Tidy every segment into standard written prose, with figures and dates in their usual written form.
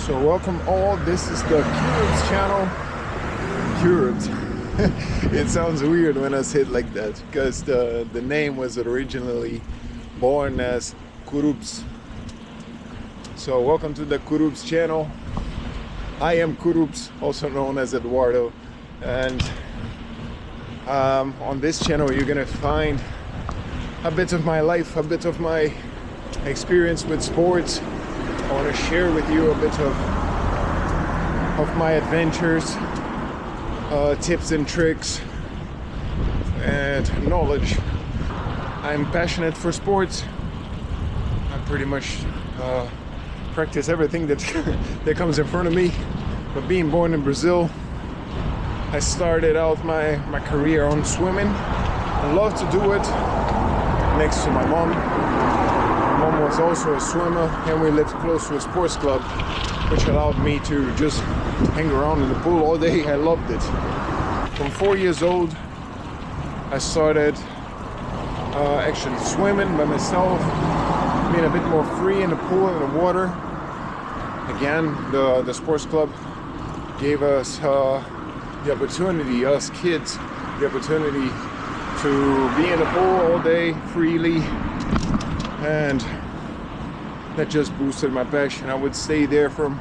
So welcome all, this is the Cubes channel. Cubes. It sounds weird when I say it like that, because the name was originally born as Kurubs. So welcome to the Kurubs channel. I am Kurubs, also known as Eduardo, and on this channel you're gonna find a bit of my life, a bit of my experience with sports. I want to share with you a bit of my adventures, tips and tricks and knowledge. I'm passionate for sports. I pretty much practice everything that that comes in front of me. But being born in Brazil, I started out my career on swimming. I love to do it next to my mom. My mom was also a swimmer, and we lived close to a sports club, which allowed me to just hang around in the pool all day. I loved it. From 4 years old, I started actually swimming by myself, being a bit more free in the pool and the water. Again, the sports club gave us the opportunity, us kids, the opportunity to be in the pool all day freely, and that just boosted my passion. I would stay there from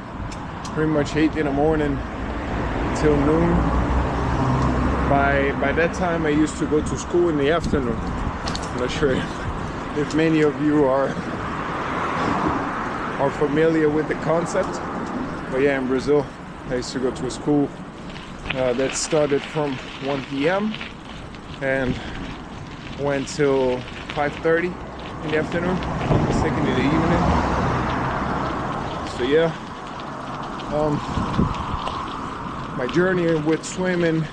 pretty much 8 in the morning till noon. By that time I used to go to school in the afternoon. I'm not sure if many of you are familiar with the concept, but yeah, in Brazil I used to go to a school that started from 1 p.m. and went till 5:30 in the afternoon, second in the evening. So yeah, my journey with swimming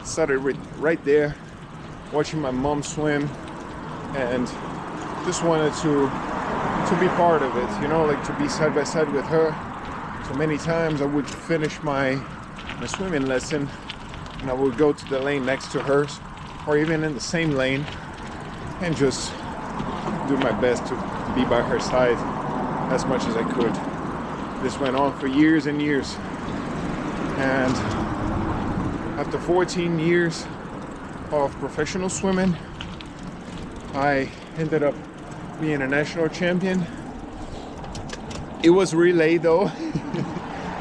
started right there, watching my mom swim, and just wanted to be part of it, you know, like to be side by side with her. So many times I would finish my swimming lesson and I would go to the lane next to hers, or even in the same lane, and just do my best to be by her side as much as I could. This went on for years and years, and after 14 years of professional swimming, I ended up being a national champion. It was relay though.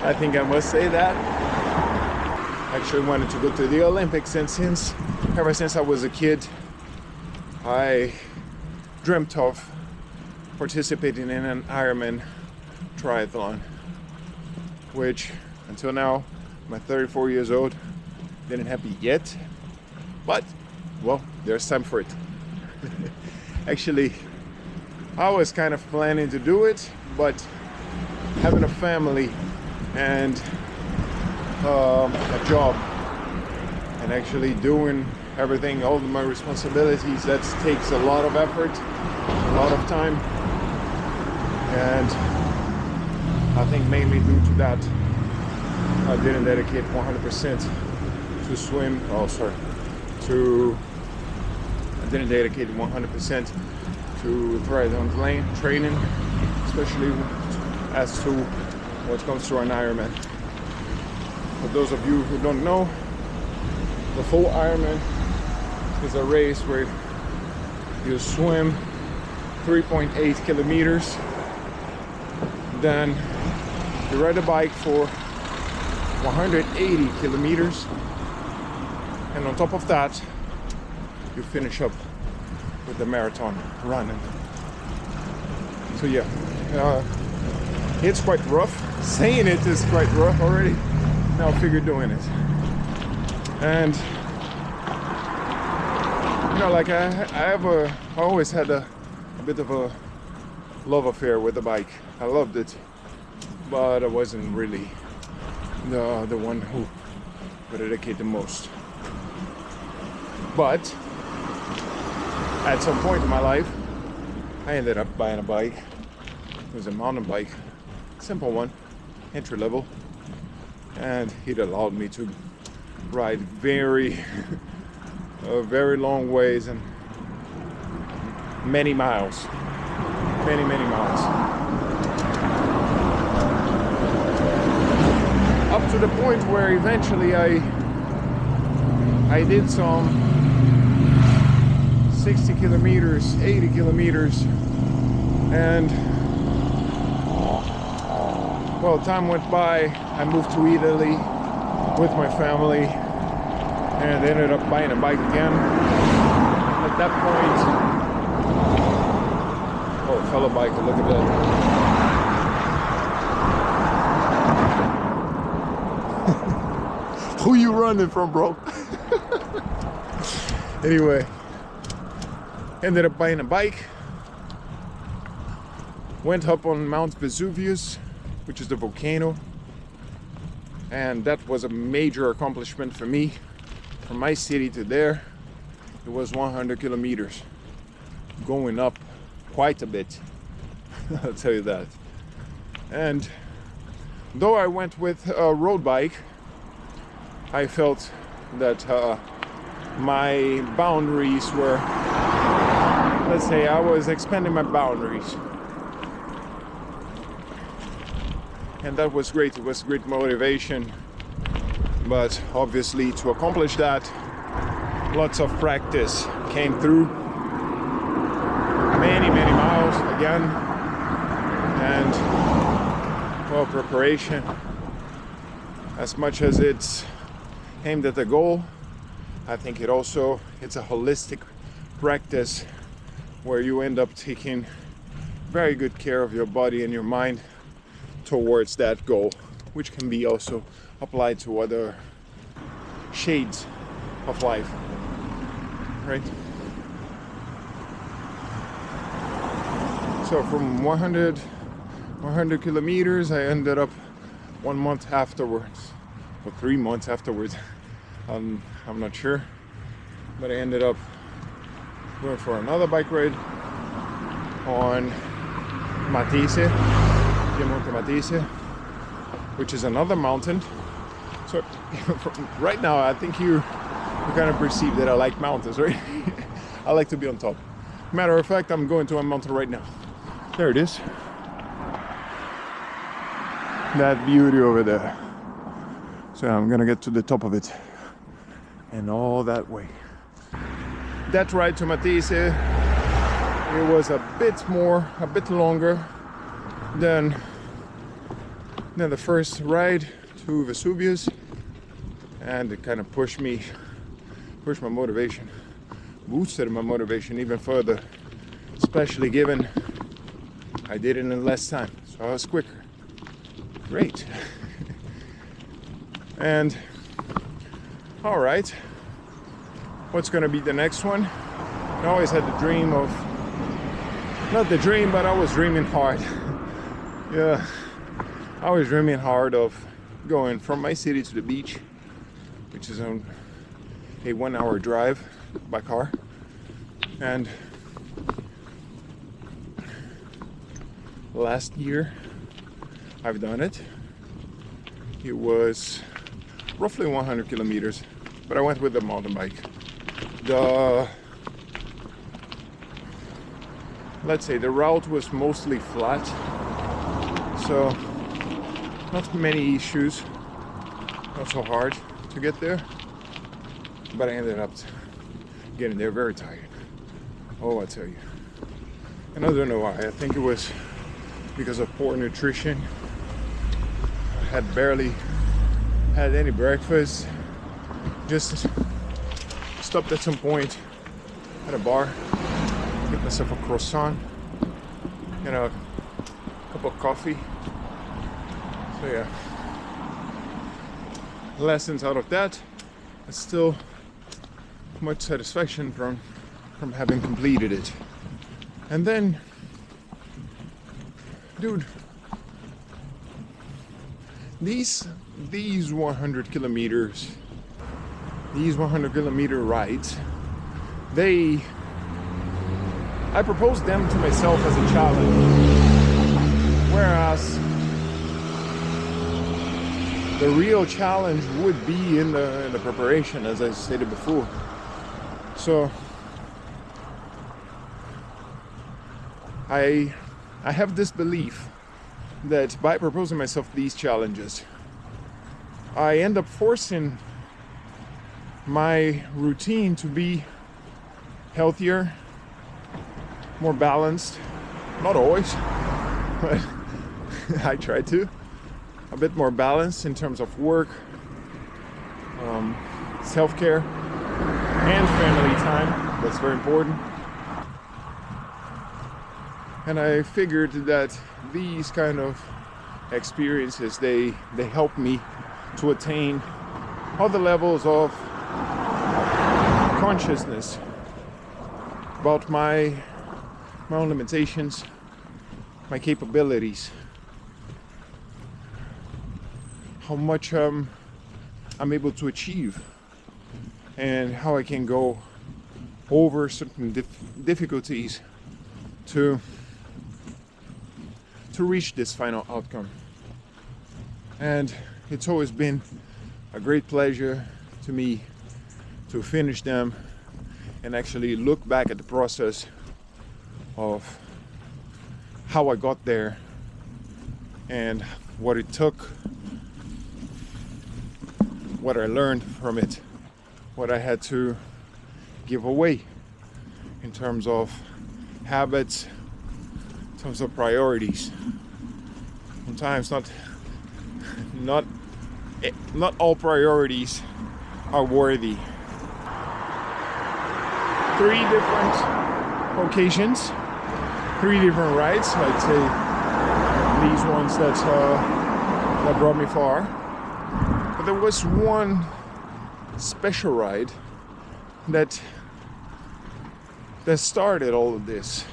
I think I must say that. I actually wanted to go to the Olympics, and ever since I was a kid, I dreamt of participating in an Ironman triathlon, which until now, I'm 34 years old, didn't happen yet, but well, there's time for it. Actually, I was kind of planning to do it, but having a family and a job, and actually doing everything, all of my responsibilities, that takes a lot of effort, a lot of time, and I think mainly due to that, I didn't dedicate 100% to swim. I didn't dedicate 100% to triathlon training, especially as to what comes to an Ironman. For those of you who don't know, the full Ironman is a race where you swim 3.8 kilometers, then you ride a bike for 180 kilometers, and on top of that you finish up with the marathon running. So yeah, it's quite rough. Saying it is quite rough already. Now figure doing it. And you know, like I always had a bit of a love affair with the bike. I loved it, but I wasn't really the one who would dedicate the most. But at some point in my life, I ended up buying a bike. It was a mountain bike, simple one, entry level, and it allowed me to ride very long ways and many miles, many miles. to the point where eventually I did some 60 kilometers, 80 kilometers, and well, time went by. I moved to Italy with my family and ended up buying a bike again. At that point, oh, fellow biker, look at that. Who you running from, bro? Anyway, ended up buying a bike, went up on Mount Vesuvius, which is the volcano, and that was a major accomplishment for me. From my city to there, it was 100 kilometers, going up quite a bit. I'll tell you that. And though I went with a road bike, I felt that my boundaries were, let's say, I was expanding my boundaries. And that was great. It was great motivation. But obviously, to accomplish that, lots of practice came through. Many miles again. And well, preparation. As much as it's aimed at the goal, I think it's a holistic practice where you end up taking very good care of your body and your mind towards that goal, which can be also applied to other shades of life, right? So from 100 kilometers, I ended up 1 month afterwards, or 3 months afterwards. I'm not sure, but I ended up going for another bike ride on Matese, Piemonte Matese, which is another mountain. So right now, I think you kind of perceive that I like mountains, right? I like to be on top. Matter of fact, I'm going to a mountain right now. There it is. That beauty over there. So I'm gonna get to the top of it. And all that way. That ride to Matese, it was a bit longer than the first ride to Vesuvius, and it kind of pushed my motivation, boosted my motivation even further, especially given I did it in less time, so I was quicker. Great. And all right, what's gonna be the next one? I always had the dream of, not the dream, but I was dreaming hard. Yeah, I was dreaming hard of going from my city to the beach, which is on a 1 hour drive by car. And last year I've done it. It was roughly 100 kilometers, but I went with the mountain bike. Let's say the route was mostly flat, so not many issues, not so hard to get there, but I ended up getting there very tired. Oh, I tell you. And I don't know why. I think it was because of poor nutrition. I had barely had any breakfast. Just stopped at some point at a bar, get myself a croissant and a cup of coffee. So yeah, lessons out of that, but still much satisfaction from having completed it. And then, dude, these 100 kilometers, these 100 kilometer rides, I proposed them to myself as a challenge, whereas the real challenge would be in the preparation, as I stated before. So I have this belief that by proposing myself these challenges, I end up forcing my routine to be healthier, more balanced. Not always, but I try to. A bit more balanced in terms of work, self-care, and family time. That's very important. And I figured that these kind of experiences, they help me to attain other levels of consciousness about my own limitations, my capabilities, how much I'm able to achieve, and how I can go over certain difficulties to reach this final outcome. And it's always been a great pleasure to me to finish them and actually look back at the process of how I got there and what it took, what I learned from it, what I had to give away in terms of habits, in terms of priorities. Sometimes not all priorities are worthy. 3 different occasions, 3 different rides. I'd say these ones that brought me far. But there was one special ride that started all of this.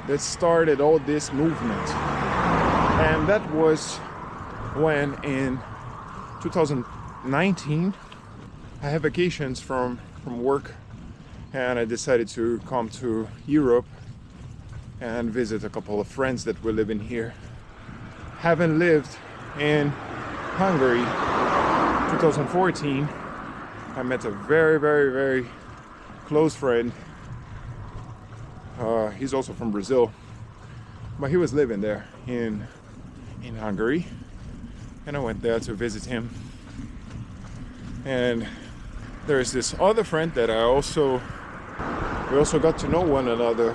That started all this movement. And that was when in 2019 I had vacations from work, and I decided to come to Europe and visit a couple of friends that were living here. Having lived in Hungary 2014, I met a very, very, very close friend. He's also from Brazil, but he was living there in Hungary, and I went there to visit him. And there's this other friend that we also got to know one another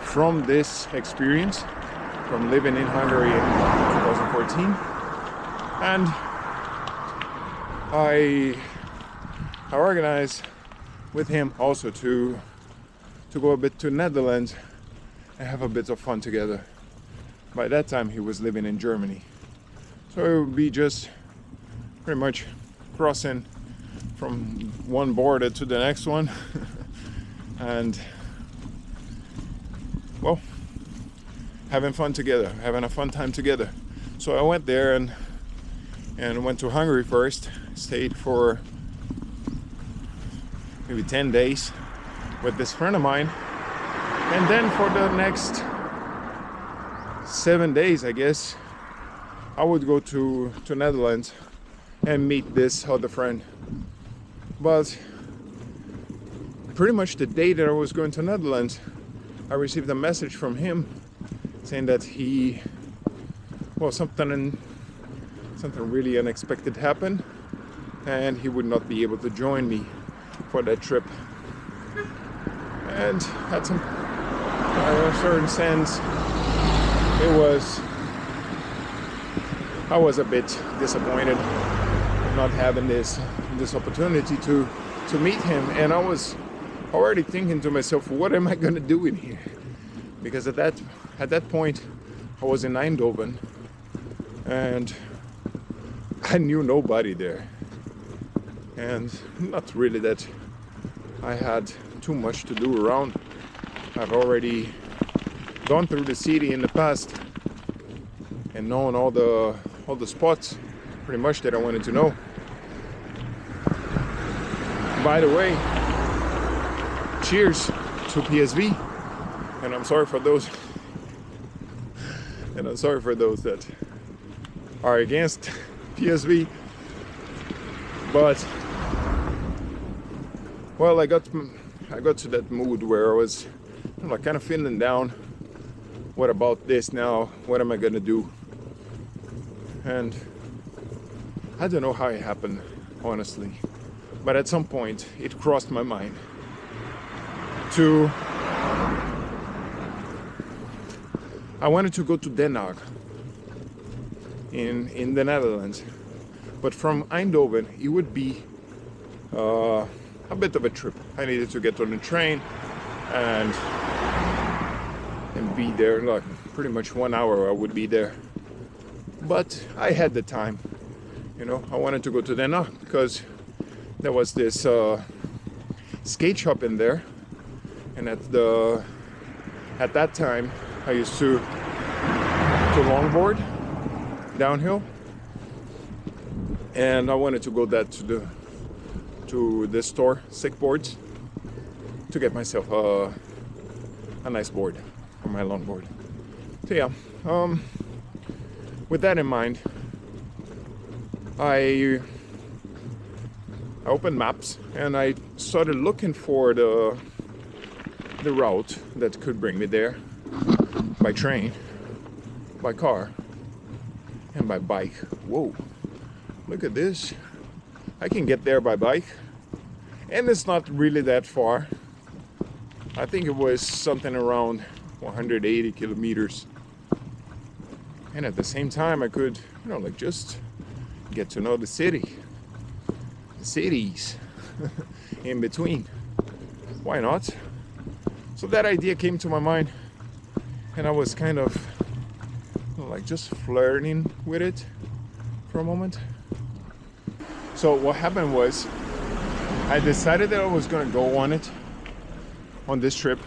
from this experience, from living in Hungary in 2014. And I organized with him also to go a bit to Netherlands and have a bit of fun together. By that time he was living in Germany, so it would be just pretty much crossing from one border to the next one and, well, having fun together, having a fun time together. So I went there and went to Hungary first, stayed for maybe 10 days with this friend of mine, and then for the next 7 days, I guess, I would go to Netherlands and meet this other friend. But pretty much the day that I was going to Netherlands, I received a message from him saying that something really unexpected happened, and he would not be able to join me for that trip. And had some, in a certain sense, I was a bit disappointed not having this opportunity to meet him. And I was already thinking to myself, what am I going to do in here? Because at that point I was in Eindhoven and I knew nobody there, and not really that I had too much to do around. I've already gone through the city in the past and known all the spots pretty much that I wanted to know. By the way, cheers to PSV, and I'm sorry for those that are against PSV, but well, I got to that mood where I was kind of feeling down. What about this now? What am I gonna do? And I don't know how it happened, honestly, but at some point it crossed my mind to I wanted to go to Den Haag in the Netherlands, but from Eindhoven it would be a bit of a trip. I needed to get on the train and be there, like pretty much 1 hour I would be there. But I had the time, you know. I wanted to go to Den Haag because there was this skate shop in there, and at that time I used to longboard downhill, and I wanted to go to the store, Sick Boards, to get myself a nice board for my longboard. So yeah, with that in mind, I opened maps and I started looking for the route that could bring me there by train, by car, and by bike. Whoa, look at this. I can get there by bike, and it's not really that far. I think it was something around 180 kilometers. And at the same time, I could, you know, like just get to know the cities in between. Why not? So that idea came to my mind, and I was kind of, you know, like just flirting with it for a moment. So what happened was, I decided that I was gonna go on this trip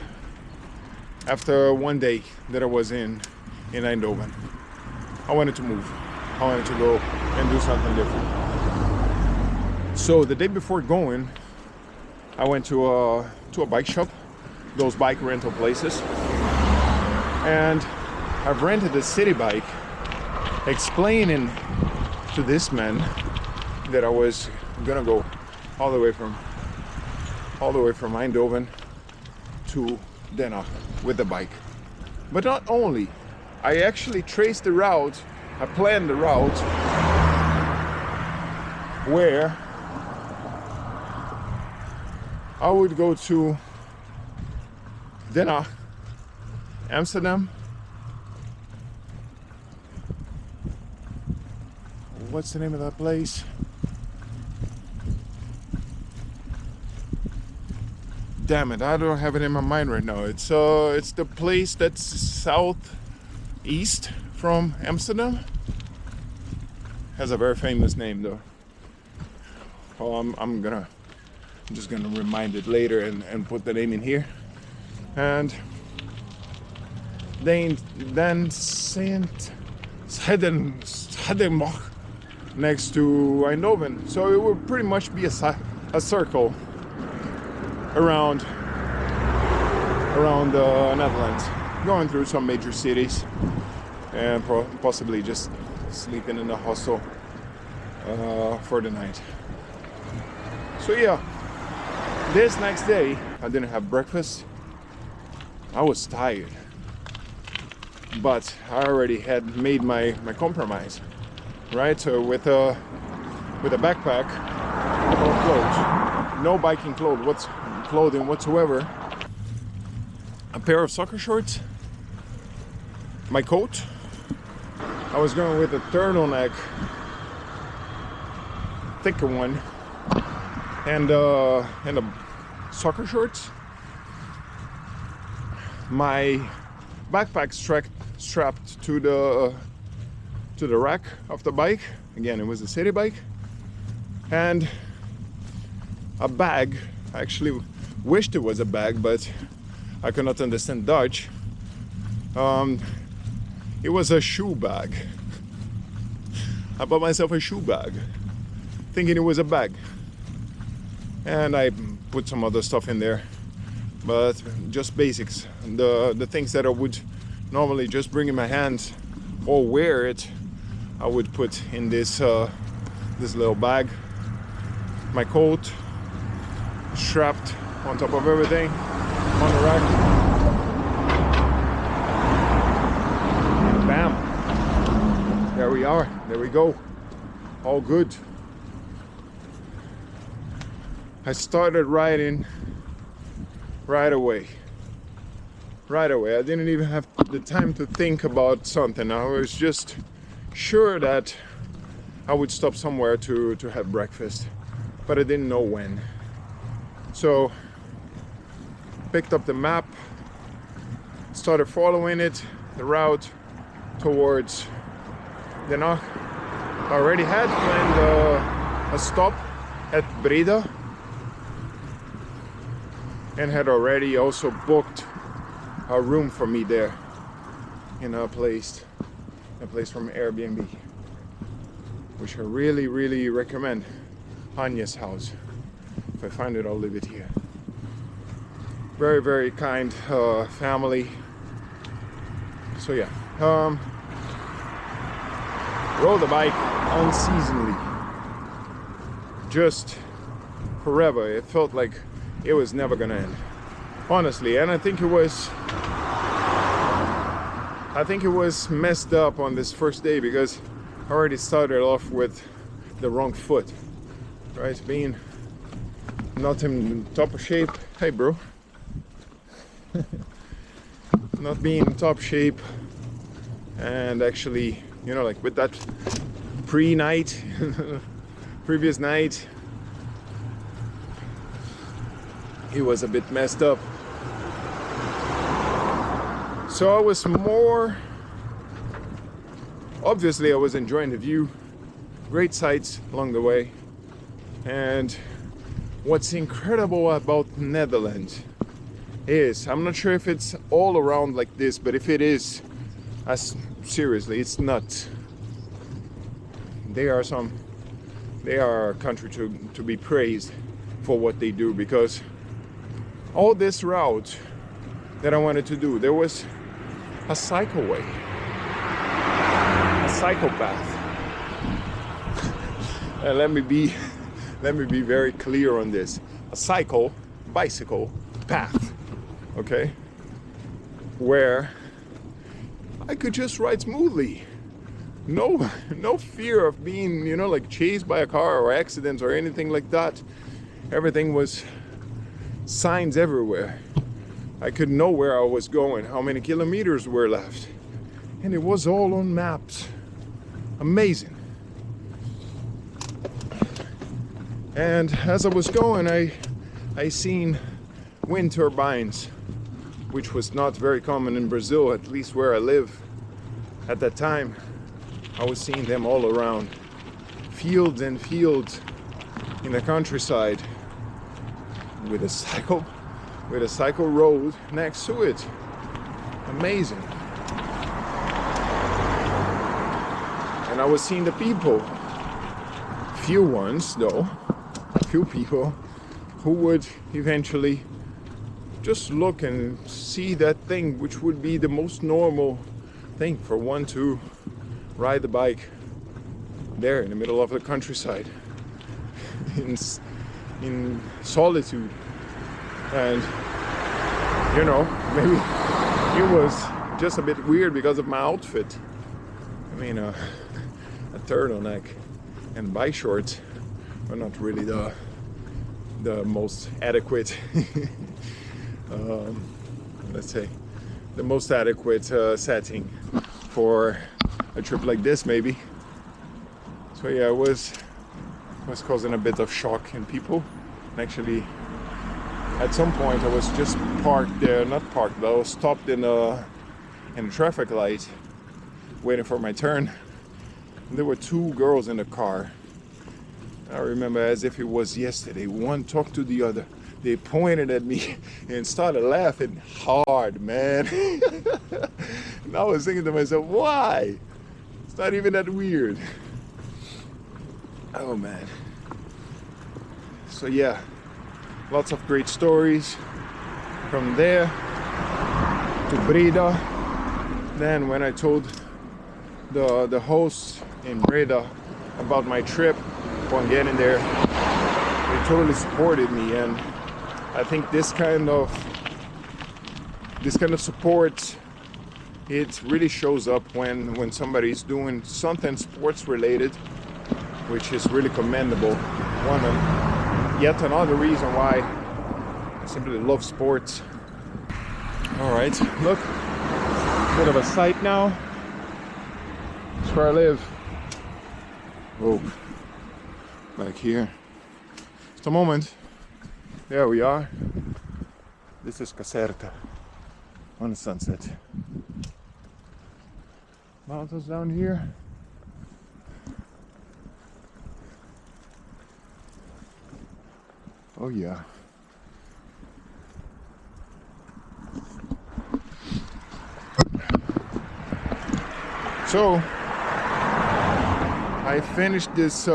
after one day that I was in Eindhoven. I wanted to move. I wanted to go and do something different. So the day before going, I went to a bike shop, those bike rental places, and I've rented a city bike, explaining to this man that I was gonna go all the way from Eindhoven to Den Haag with the bike. But not only, I actually traced the route, I planned the route where I would go to Den Haag, Amsterdam, what's the name of that place? Damn it, I don't have it in my mind right now. It's the place that's southeast from Amsterdam. Has a very famous name though. Oh, I'm just gonna remind it later and put the name in here. And then Saint Hedenbach next to Eindhoven. So it would pretty much be a circle around the Netherlands, going through some major cities, and possibly just sleeping in the hostel for the night. So yeah, this next day I didn't have breakfast. I was tired, but I already had made my compromise, right? So with a backpack, no clothes, no biking clothing whatsoever, a pair of soccer shorts, my coat. I was going with a turtleneck, thicker one, and the soccer shorts. My backpack strapped to the rack of the bike. Again, it was a city bike, and a bag. I actually wished it was a bag, but I could not understand Dutch. It was a shoe bag. I bought myself a shoe bag, thinking it was a bag, and I put some other stuff in there, but just basics. The things that I would normally just bring in my hands or wear it, I would put in this little bag. My coat strapped on top of everything on the rack. Bam! There we are. There we go. all good. I started riding right away. I didn't even have the time to think about something. I was just sure that I would stop somewhere to have breakfast, but I didn't know when. So picked up the map, started following it, the route towards the Neckar. I already had planned a stop at Breda and had already also booked a room for me there in a place from Airbnb, which I really recommend. Anya's house. If I find it, I'll leave it here. Very kind family. So yeah, rode the bike unseasonably, just forever. It felt like it was never gonna end, honestly. And I think it was messed up on this first day because I already started off with the wrong foot, right? Being not in top of shape. Hey bro. Not being in top shape, and actually, you know, like with that previous night, it was a bit messed up. So I was obviously I was enjoying the view, great sights along the way. And what's incredible about Netherlands is, I'm not sure if it's all around like this, but if it is, seriously, it's nuts. They are a country to be praised for what they do, because all this route that I wanted to do, there was a cycleway, a cycle path. And let me be very clear on this: a bicycle path, okay, where I could just ride smoothly. No fear of being, you know, like chased by a car or accidents or anything like that. Everything was signs everywhere. I could know where I was going, how many kilometers were left, and it was all on maps. Amazing. And as I was going, I seen wind turbines, which was not very common in Brazil, at least where I live at that time. I was seeing them all around, fields and fields in the countryside, with a cycle road next to it. Amazing. And I was seeing the people, few ones though, few people who would eventually just look and see that thing, which would be the most normal thing for one to ride the bike there in the middle of the countryside in solitude. And you know, maybe it was just a bit weird because of my outfit. I mean, a turtleneck and bike shorts are not really the most adequate let's say the most adequate setting for a trip like this, maybe. So yeah, it was causing a bit of shock in people. And actually, at some point I was just parked there, not parked, but I was stopped in a traffic light waiting for my turn. And there were two girls in the car. I remember as if it was yesterday. One talked to the other. They pointed at me and started laughing hard, man. And I was thinking to myself, why? It's not even that weird. Oh man. So yeah, lots of great stories from there to Breda. Then when I told the host in Breda about my trip upon getting there, they totally supported me. And I think this kind of support, it really shows up when somebody's doing something sports related, which is really commendable. Yet another reason why I simply love sports. All right, look, bit of a sight now. That's where I live. Oh, back here. Just a moment. There we are. This is Caserta on the sunset. Mountains down here. Oh yeah. So I finished this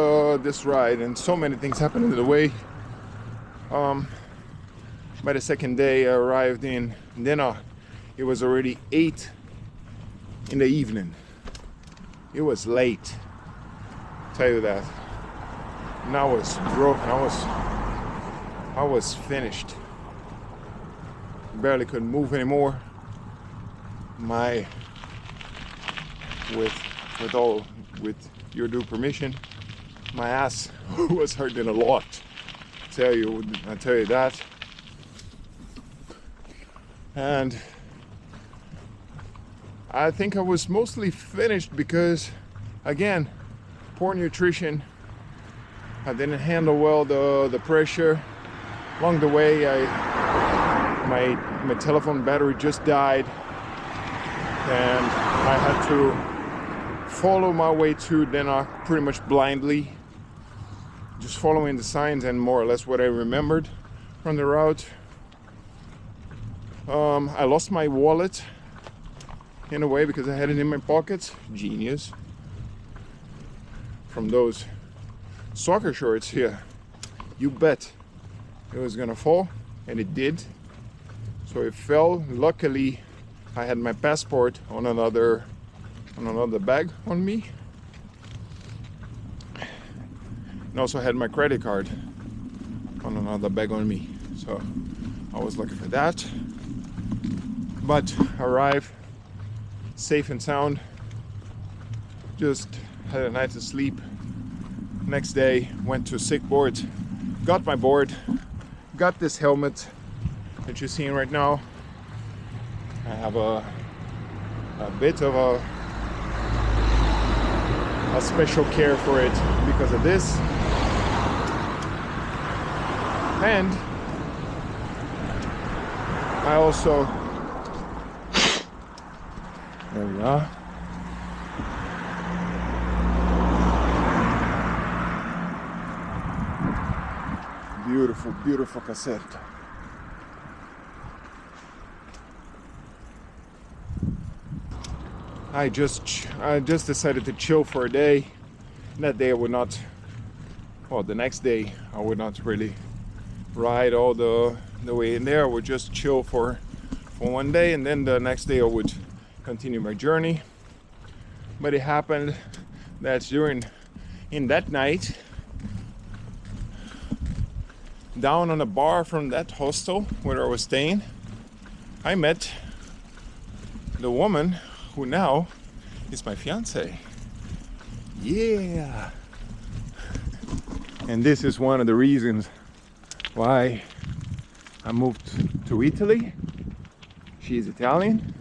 ride, and so many things happened in the way. By the second day I arrived in Neckar. It was already 8 in the evening. It was late, tell you that. And I was broken. I was finished. Barely could move anymore. With your due permission, my ass was hurting a lot. I tell you that. And I think I was mostly finished because, again, poor nutrition. I didn't handle well the pressure. Along the way, my telephone battery just died, and I had to follow my way to Neckar pretty much blindly, just following the signs and more or less what I remembered from the route. I lost my wallet in a way because I had it in my pocket. Genius. From those soccer shorts here, you bet it was gonna fall, and it did. So it fell. Luckily I had my passport on another bag on me, and also had my credit card on another bag on me, so I was lucky for that. But arrived safe and sound, just had a night to sleep. Next day went to sick board, got my board, got this helmet that you're seeing right now. I have a bit of a special care for it because of this. And I also, there we are. Beautiful, beautiful Caserta. I just decided to chill for a day. That day I would not, well, the next day I would not really ride all the way in there. I would just chill for one day, and then the next day I would continue my journey. But it happened that in that night, down on a bar from that hostel where I was staying, I met the woman who now is my fiance. Yeah. And this is one of the reasons why I moved to Italy. She's Italian.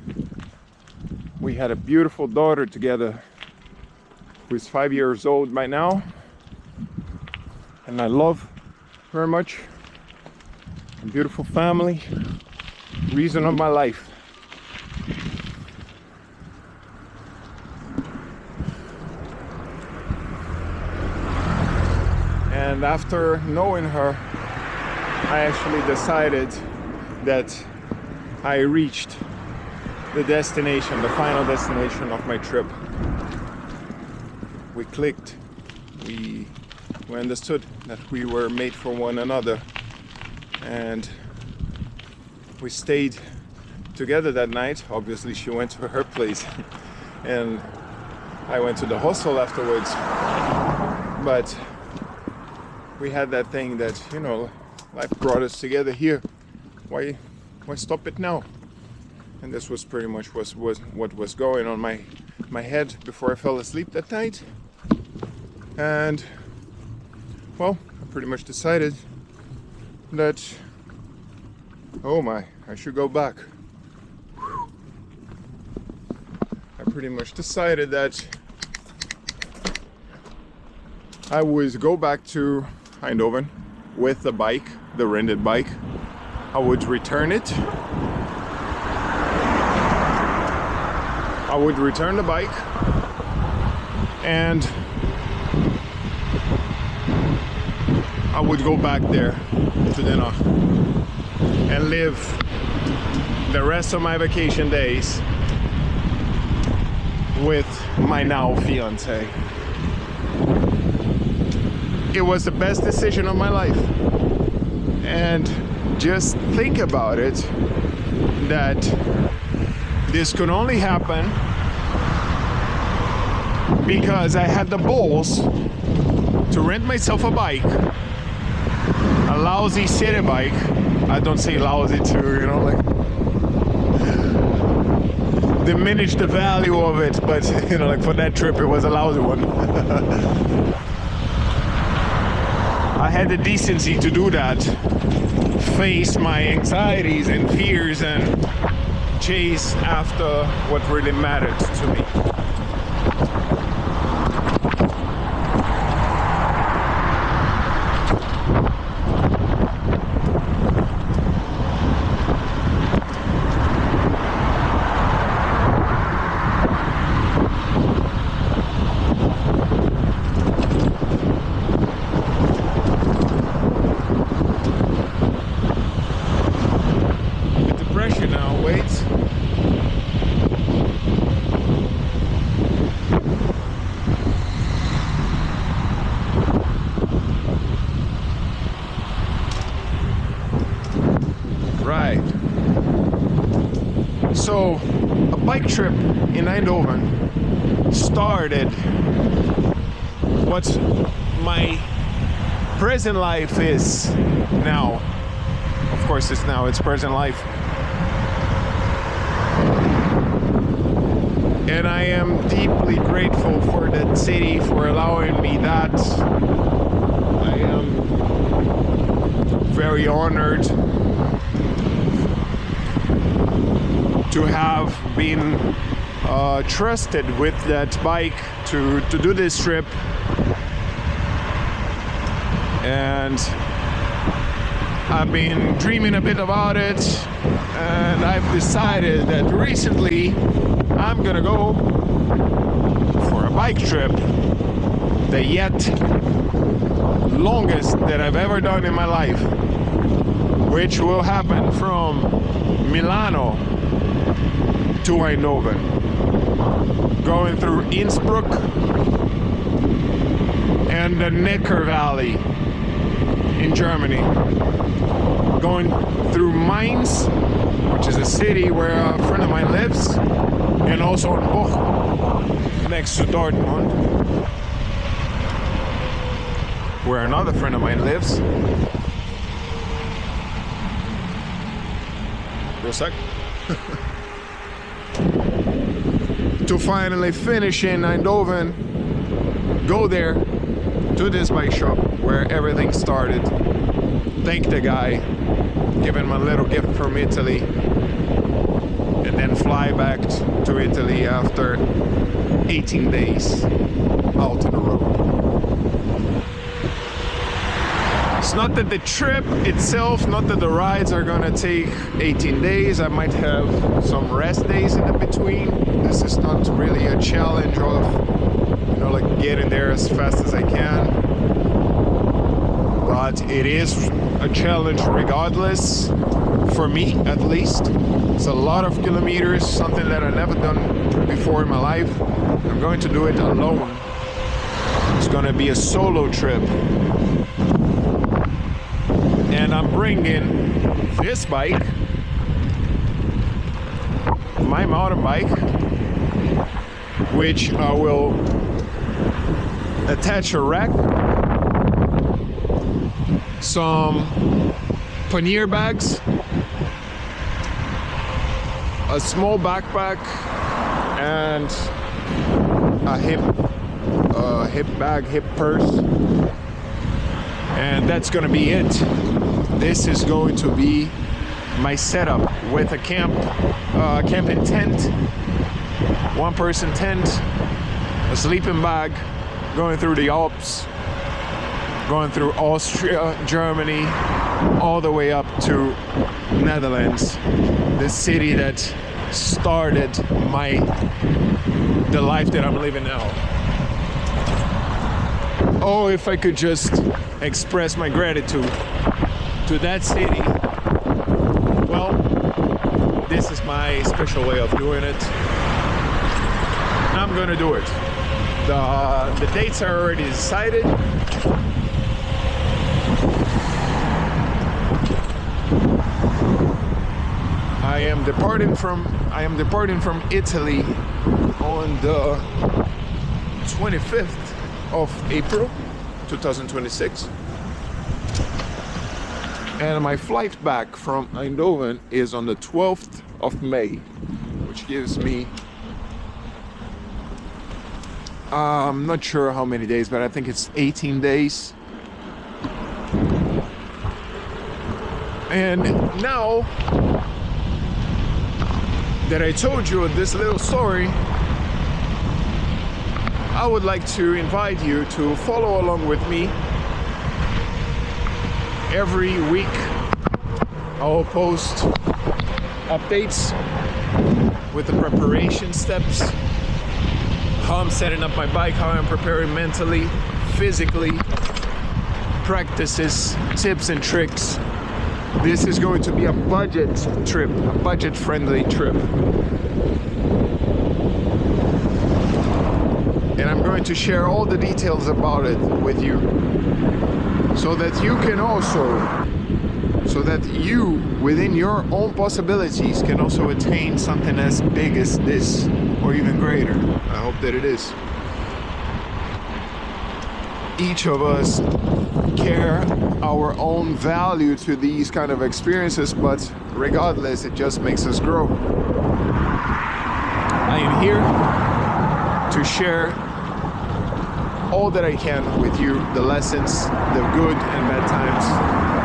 We had a beautiful daughter together who is 5 years old by now, and I love very much. A beautiful family, reason of my life. And after knowing her, I actually decided that I reached the destination, the final destination of my trip. We clicked. We understood that we were made for one another, and we stayed together that night. Obviously she went to her place and I went to the hostel afterwards, but we had that thing that, you know, life brought us together here. Why stop it now? And this was pretty much what was going on my head before I fell asleep that night. And well, I pretty much decided that, oh my, I should go back. I pretty much decided that I would go back to Eindhoven with the bike, the rented bike. I would return it. I would return the bike and I would go back there to dinner and live the rest of my vacation days with my now fiance. It was the best decision of my life. And just think about it, that this could only happen because I had the balls to rent myself a bike, a lousy city bike. I don't say lousy to, you know, like diminish the value of it, but you know, like for that trip it was a lousy one. I had the decency to do that, face my anxieties and fears and chase after what really mattered to me. Right. So, a bike trip in Eindhoven started what my present life is now. Of course, it's present life. And I am deeply grateful for that city for allowing me that. I am very honored to have been trusted with that bike to do this trip. And I've been dreaming a bit about it, and I've decided that recently I'm gonna go for a bike trip, the yet longest that I've ever done in my life, which will happen from Milano to Eindhoven, going through Innsbruck and the Neckar Valley in Germany, going through Mainz, which is a city where a friend of mine lives, and also in Bochum, next to Dortmund, where another friend of mine lives. For a sec. To finally finish in Eindhoven, go there to this bike shop where everything started, thank the guy, give him a little gift from Italy, and then fly back to Italy after 18 days out on the road. It's not that the trip itself, not that the rides are gonna take 18 days. I might have some rest days in the between. This is not really a challenge of, you know, like getting there as fast as I can. But it is a challenge regardless, for me at least. It's a lot of kilometers, something that I've never done before in my life. I'm going to do it alone. It's gonna be a solo trip. And I'm bringing this bike, my mountain bike, which I will attach a rack, some pannier bags, a small backpack, and a hip bag, hip purse. And that's gonna be it. This is going to be my setup with a camping tent, one-person tent, a sleeping bag, going through the Alps, going through Austria, Germany, all the way up to Netherlands, the city that started the life that I'm living now. Oh, if I could just express my gratitude to that city. Well, this is my special way of doing it. I'm gonna do it. The dates are already decided. I am departing from Italy on the 25th of April 2026, and my flight back from Eindhoven is on the 12th of May, which gives me I'm not sure how many days, but I think it's 18 days. And now that I told you this little story, I would like to invite you to follow along with me. Every week I'll post updates with the preparation steps, how I'm setting up my bike, how I'm preparing mentally, physically, practices, tips and tricks. This is going to be a budget trip, a budget-friendly trip. And I'm going to share all the details about it with you, so that you can also, within your own possibilities, can also attain something as big as this, or even greater. I hope that it is. Each of us care our own value to these kind of experiences, but regardless, it just makes us grow. I am here to share all that I can with you, the lessons, the good and bad times,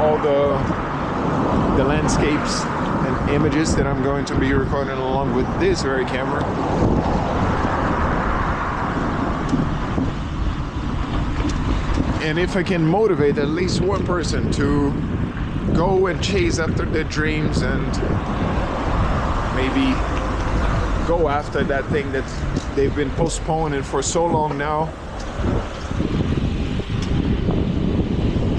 all the landscapes and images that I'm going to be recording along with this very camera. And if I can motivate at least one person to go and chase after their dreams and maybe go after that thing that they've been postponing for so long now,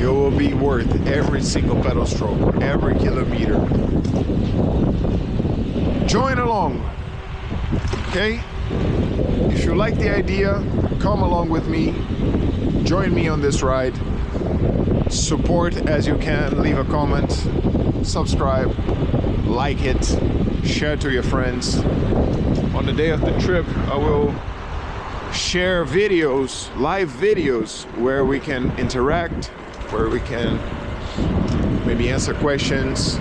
it will be worth every single pedal stroke, every kilometer. Join along, okay? If you like the idea, come along with me. Join me on this ride. Support as you can. Leave a comment, subscribe, like it, share to your friends. On the day of the trip, I will share videos, live videos, where we can interact, where we can maybe answer questions.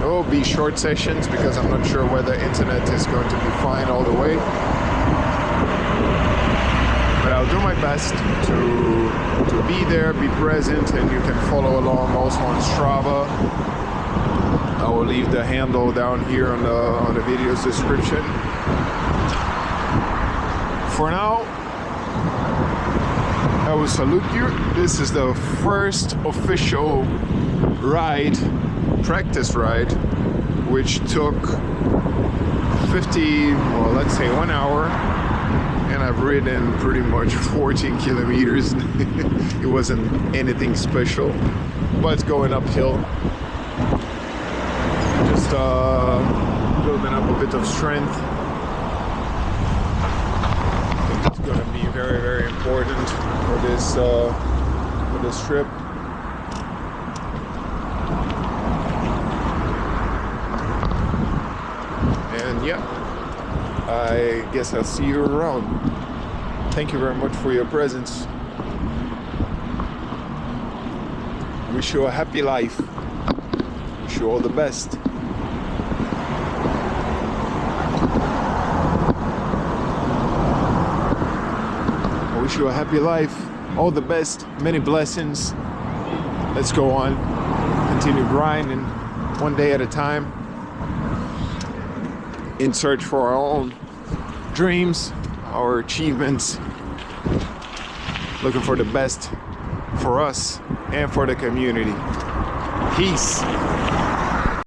It will be short sessions because I'm not sure whether internet is going to be fine all the way. But I'll do my best to be there, be present, and you can follow along also on Strava. I will leave the handle down here on the video's description. For now, I will salute you. This is the first official ride, practice ride, which took 1 hour. And I've ridden pretty much 14 kilometers. It wasn't anything special, but going uphill. Just building up a bit of strength. I think it's going to be very, very important for this trip. And yeah, I guess I'll see you around. Thank you very much for your presence. Wish you a happy life. Wish you all the best. I wish you a happy life, all the best, many blessings, let's go on, continue grinding one day at a time, in search for our own dreams, our achievements, looking for the best for us and for the community. Peace.